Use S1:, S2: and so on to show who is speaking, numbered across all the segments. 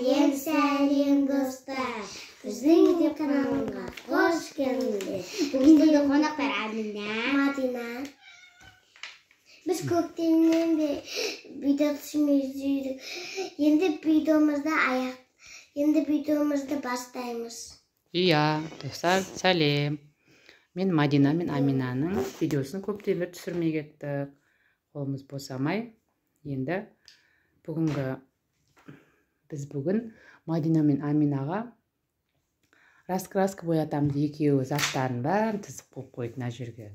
S1: Сәлем достар. Біздің YouTube каналымызға қош келдіңіздер. Бүгін қонақтар Амина, Мадина. Біз көктемнен бері видео түсірмей жүрдік. Енді видеомызды бастаймыз.
S2: Iya, достар, сәлем. Мен Мадина мен Аминаның видеосын көптен бері түсірмей кеттік. Қолымыз босамай. Енді біз бүгін Мадина мен Аминаға раскраска боятамыз. Екеуі заттарын бәрін тізіп қойып қойды мына жерге.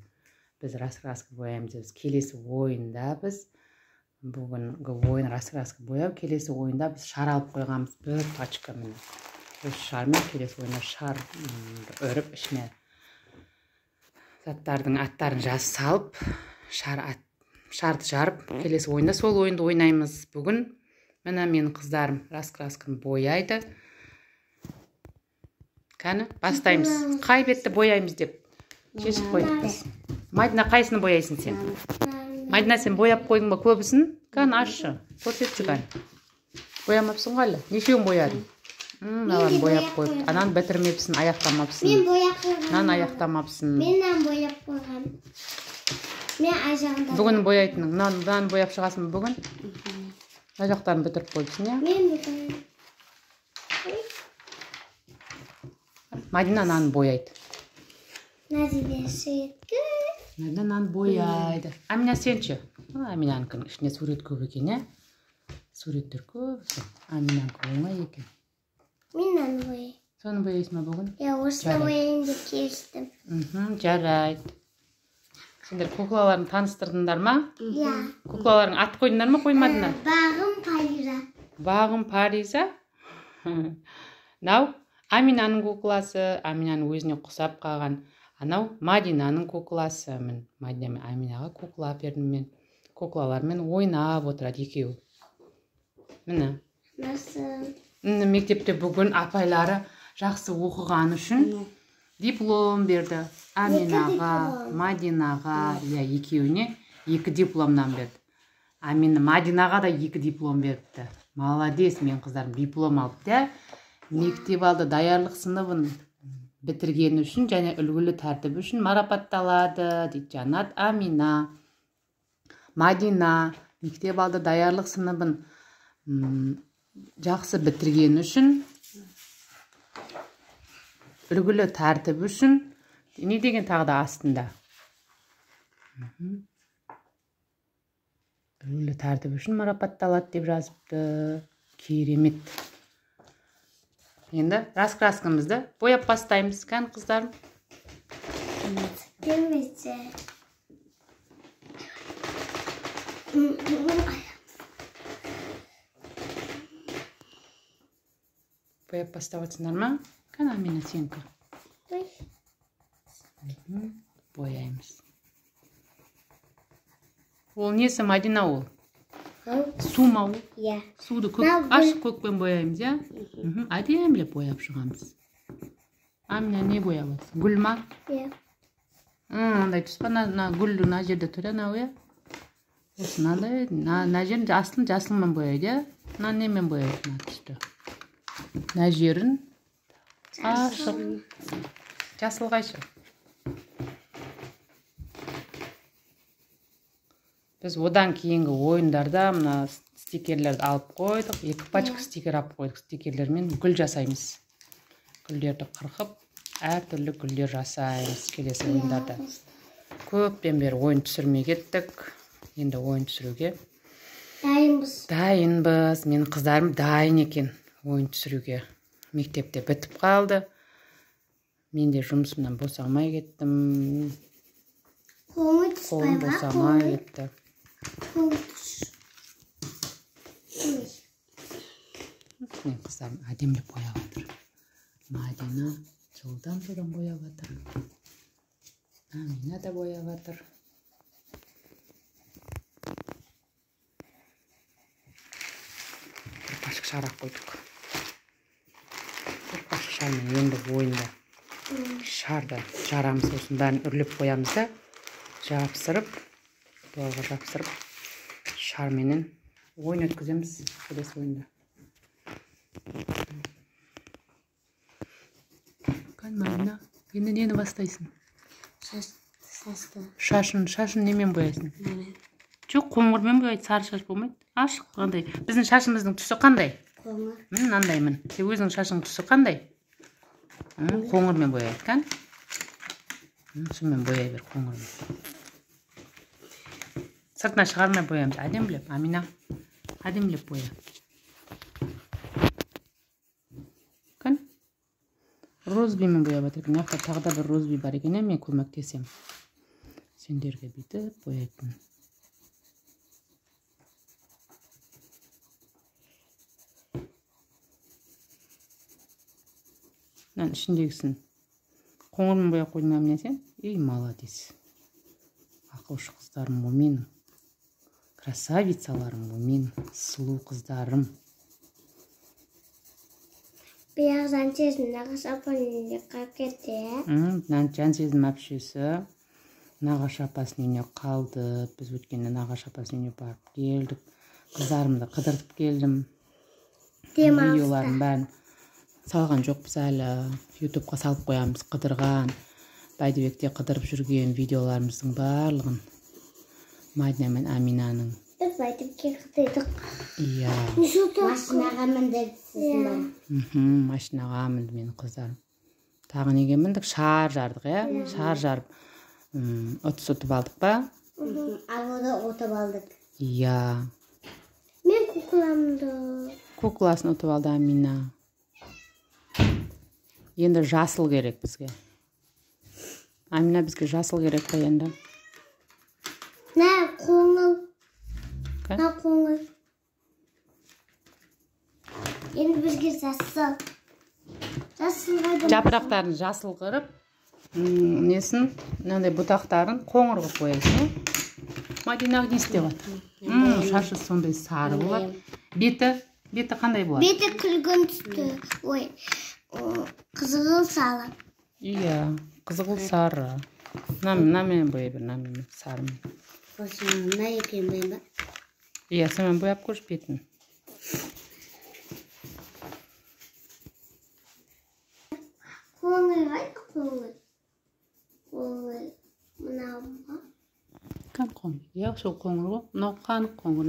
S2: Біз раскраска боямыз. Келесі ойында біз бүгінгі ойын раскраска бояп, келесі ойында біз шар алып қойғанбыз. Бір пачка міне. Осы шармен келесі ойында шар өріп ішіне заттардың аттарын жазып салып, шарды жарып, келесі ойында сол ойынды ойнаймыз. Бүгін міне менің қыздарым раскрасканы бояйды. Кәні, бастаймыз. Қай бетті бояймыз деп шешіп қойдық біз. Мадина, қайсыны бояйсың сен? Мадина, сен бояп қойдың ба көбісін? Кәні, ашшы. Көрсетші кәні. Боямапсың ғой әлі? Нешеуін боядың? Мыналарын бояп қойып. Ананы бітірмепсің, аяқтамапсың.
S1: Мен бояп қойғам.
S2: Ананы аяқтамапсың.
S1: Мен бояп қойғам. Мен аяғында.
S2: Бүгін бояйтының. Мынаны бояп шығасың бүгін? Аяқтарын бітіріп қойыпсың, я?
S1: Мен бітіріп.
S2: Мадина наны бояйды.
S1: Мадина сөйткі.
S2: Мадина наны бояйды. Амина сенші? Аминаныкінің ішіне сурет көп екен, я? Суреттер көп. Аминаныкы оңай екен.
S1: Мен наны бояйым.
S2: Соны бояйсың ба бүгін?
S1: Я осыны бояйым деп келістім.
S2: Жарайды. Сендер куклаларын таныстырдыңдар ма?
S1: Я.
S2: Куклаларын ат қойдыңдар ма, қоймадыңдар?
S1: Бағым Париза.
S2: Бағым Париза? Нау, Аминаның кукласы, Аминаның өзіне құсап қалған. Анау Мадинаның кукласы. Мадина мен Аминаға кукла бердім мен. Куклалармен ойнап отырады екеуі. Міне.
S1: Насыл.
S2: Мектепте бүгін апайлары жақсы оқыған үшін диплом берді. Аминаға, Мадинаға, екеуіне 2 дипломнан берді. Мадинаға да 2 диплом берді. Молодец, мен қыздарым диплом алды. Мектеп алды даярлық сыныбын бітірген үшін және үлгілі тәртібі үшін марапатталады дейді. Жанат Амина. Мадина мектеп алды даярлық сыныбын жақсы бітірген үшін үлгілі тәртібі үшін не деген тағы да астында? Үлгілі тәртібі үшін марапатталады деп жазыпты. Керемет. Енді раскраскамызды бояп бастаймыз, кән қыздарым?
S1: Демесе.
S2: Бояп баставатсыңдар ма? Кән Амина сенкі. Бояймыз. Ол несі, Мадина ол? Су ма ол?
S1: Я.
S2: Суды ашық көкпен бояймыз, я? Әдемілеп бояп шығамыз. Амина не бояп атсың? Гүл ма?
S1: Я.
S2: Андай түс па, гүл на жерде тұр, я? Осы нандай, на жерін аслын жасылмен бояйды, я? На немен бояйды, на түсті. На жерін ашық. Жасыл қайшы. Біз одан кейінгі ойындарда мына стикерлерді алып қойдық. 2 пачка стикер алып қойдық. Стикерлермен гүл жасаймыз. Гүлдерді қырқып, әртүрлі гүлдер жасаймыз келесі ойындарда. Көптен бері ойын түсірмей кеттік. Енді ойын түсіруге дайынбыз. Менің қыздарым дайын екен ойын түсіруге. Мектепте бітіп қалды. Мен де жұмысымнан босамай кеттім. Қолым босамай кетті. Мен қыздарым әдемілеп бояп жатыр. Мадина жылдан бояп жатыр. Амина да бояп жатыр. Бір пашық шар ақ қойдық. Бір пашық шармен енді ойында шарды жарамыз, сосын бәрін үрлеп қоямыз да, жапсырып, дуалға жапсырып, шарменен ойын өткіземіз келесі ойында. Madina, енді нені бастайсың?
S1: Шашты.
S2: Шашын немен боясың? Жоқ, қоңырмен бояйды, сары шаш болмайды. Ашық қандай. Біздің шашымыздың түсі қандай?
S1: Қоңыр.
S2: Мынандай мін. Сен өзің шашың түсі қандай? Қоңырмен бояйды, кән? Сонымен бояй бер, қоңырмен. Сыртына шығармай боямыз. Әдемілеп, Амина. Әдемілеп боя. Кән? Розбимен бояп жатыр. Мына жақта тағы да бір розби бар екен, мен көмектесем. Сендерге бүйтіп бояйтын. Мына ішіндегісін қоңырмен бояп қойдың Амина сен? Ей, молодец. Ақылшы қыздарым бұл менің. Красавицаларым бұл менің. Сұлу қыздарым.
S1: Biraz ançezim nağış apasının қалып кетті,
S2: Жансезім әпшесі Нағаш апасының үйіне қалды. Біз өткенде Нағаш апасының үйіне барып келдік. Қыздарымды қыдыртып келдім. Видеоларын бәрін салған жоқпыз әлі. Ютубқа салып қоямыз қыдырған. Бәйдібекте қыдырып жүрген видеоларымыздың барлығын Мадина мен Аминаның.
S1: Біз Бәйдібекке қыдырдық.
S2: Иә.
S1: Машинаға міндік сіздің бар.
S2: Машинаға мінді менің қыздарым. Тағы неге міндік? Шар жардық, иә? Шар жарып отыз ұтып алдық ба?
S1: Ағылда ұтып алдық.
S2: Иә.
S1: Мен кукламды.
S2: Кукласын ұтып алды Амина. Енді жасыл керек бізге. Амина бізге жасыл керек қой енді.
S1: Нә, қоңыл. Нә, қоңыл. Енді бізге жасыл.
S2: Жапырақтарын жасыл қырып, несін, мынандай бұтақтарын қоңыр қылып қоясың. Мадина не істеп жатыр? Шашы сондай сары болады. Беті қандай болады?
S1: Беті күлгін түсті. Ой, қызғыл сары.
S2: Иә, қызғыл сары. Намен боя бер, намен сарымен.
S1: Осымен екен бейін ба?
S2: Иә, сонымен бояп көрш бетін.
S1: Қоңыр қайда қоңыр? Қоңыр мынау ба?
S2: Қан қоңыр? Иә, сол қоңыр ғой. Мынау қанық қоңыр,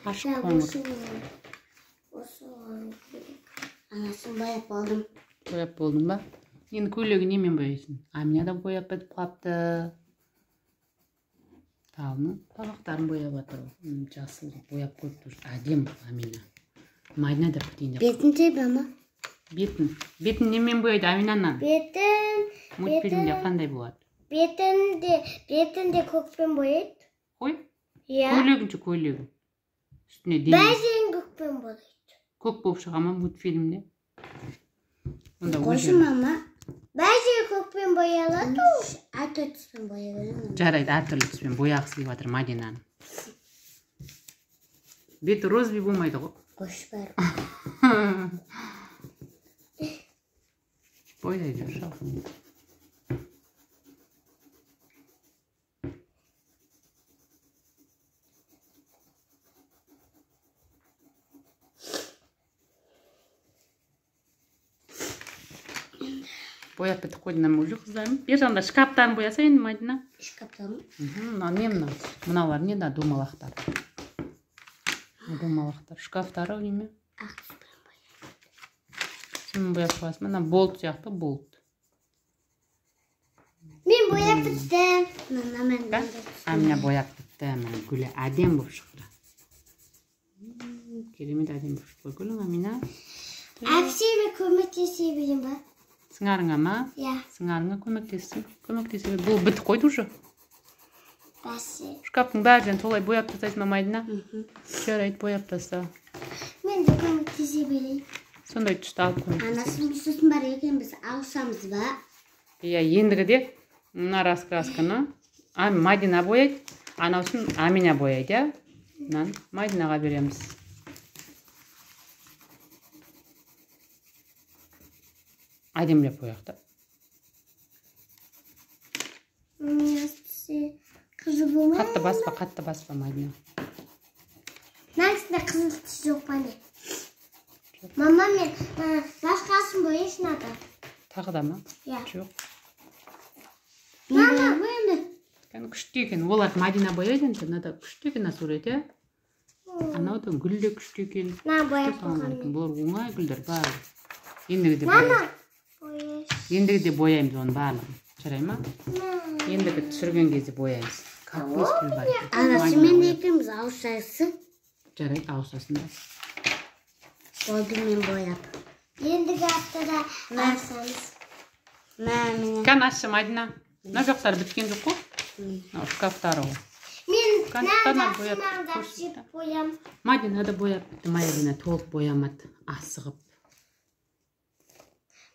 S2: ашық қоңыр.
S1: Осы анасын бояп болдым.
S2: Бояп болдың ба? Енді көйлегі немен бояйсың? Амина да бояп бітіп қапты. Талының табақтарын бояп жатыр. Жасыл бояп қойып тұр. Әдем Амина. Мадина да бітейін.
S1: Бетін тебе ма?
S2: Бетін немен бояйды Аминанан? Мультфильмде қандай болады?
S1: Бетінде көкпен бояйды.
S2: Қой?
S1: Иә.
S2: Көйлегін. Үстіне денесі.
S1: Бәзен көкпен бояйды.
S2: Көк болып шыға ма мультфильмде?
S1: Қошы мама. Бәзен көкпен боялады. Әртүрлі түспен боялады.
S2: Жарайды, әртүрлі түспен бояғысы келіп жатыр Мадинаның. Беті розби болмайды ғой.
S1: Қош бар.
S2: Бояй бер, шал. Бояп бітіп қойдың уже қыздарым. Бер жағында шкаптарын бояса енді Мадина.
S1: Шкаптарын?
S2: Мыналар не да домалақтар. Домалақтар. Шкафтары неме? Сен бояп қойасың. Мына болт сияқты болт.
S1: Мен бояп біттім.
S2: Амина бояп бітті. Гүлі әдем болып шықты. Керемет әдем болып шықты. Гүлің Амина.
S1: Әпсеме көмектесе білем ба?
S2: Сыңарыңа ма?
S1: Иә.
S2: Сыңарыңа көмектессің. Көмектесе. Бұл бітіп қойды уже.
S1: Бәсе.
S2: Шкаптың бәрін солай бояп тастайсың ма Мадина? Жарайды, бояп таста.
S1: Мен де көмектесе білейін.
S2: Сондай түсті алып көмектесе.
S1: Анасының сөзін бар екен, біз алсамыз ба?
S2: Иә, ендігі де мына раскрасканы Мадина бояйды, анаусын Амина бояйды, иә? Мадинаға береміз. Әдемлеп бояқты.
S1: Қызы болмай?
S2: Қатты баспа Мадина.
S1: Нәкісінде қызыл түс жоқ па не? Mama men başkasını boyayışın adı.
S2: Tағы да ма?
S1: Ya.
S2: Жоқ.
S1: Mama böyle.
S2: Күшті екен. Оларды Мадина бояйды енді. Мынада күшті екен сурет, иә? Анаудан гүл де күшті екен.
S1: Na boyap bakalım.
S2: Бұлар оңай гүлдер бар. Ендігі де
S1: Mama. Boyayış.
S2: Ендігі де бояймыз оның барлығын. Жарай ма? Ендігі түсірген кезде бояймыз. Какой гүл бар.
S1: Anası men de ekimiz avuşayısı.
S2: Жарайды, ауысасың да.
S1: Oldu men boyap. Endigi haftada alsanız.
S2: Кән ашшы, Мадина. Мына жоқтары біткен жоқ қой? Мынау шкафтары ғой.
S1: Men
S2: Кәнттана бояп
S1: dapsip boyam.
S2: Мадина да бояп бітті. Мадина толық боямады. Асығып.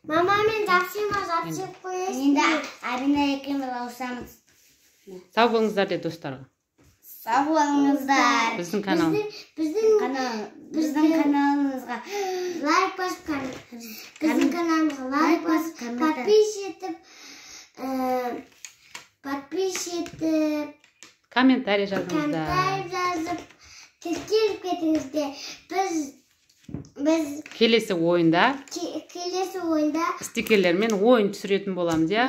S1: Mama men dapsip boyayışın. Енді Арина екеуміз авuşamыз.
S2: Сау болыңыздар де достарға.
S1: Sağ olunuzlar.
S2: Біздің канал.
S1: Біздің kanalımızға like basıp bizim kanalımıza like basıp подписчик етіп
S2: Комментарий жазыңыздар.
S1: комментарий жазып тіркеліп кетіңізде біз
S2: Келесі ойында
S1: келесі ойында
S2: стикерлермен ойын түсіретін боламыз, иә?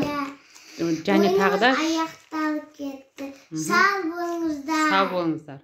S2: Және тағы да
S1: аяқталып кетті. Сау болыңыздар.
S2: сау болыңыздар.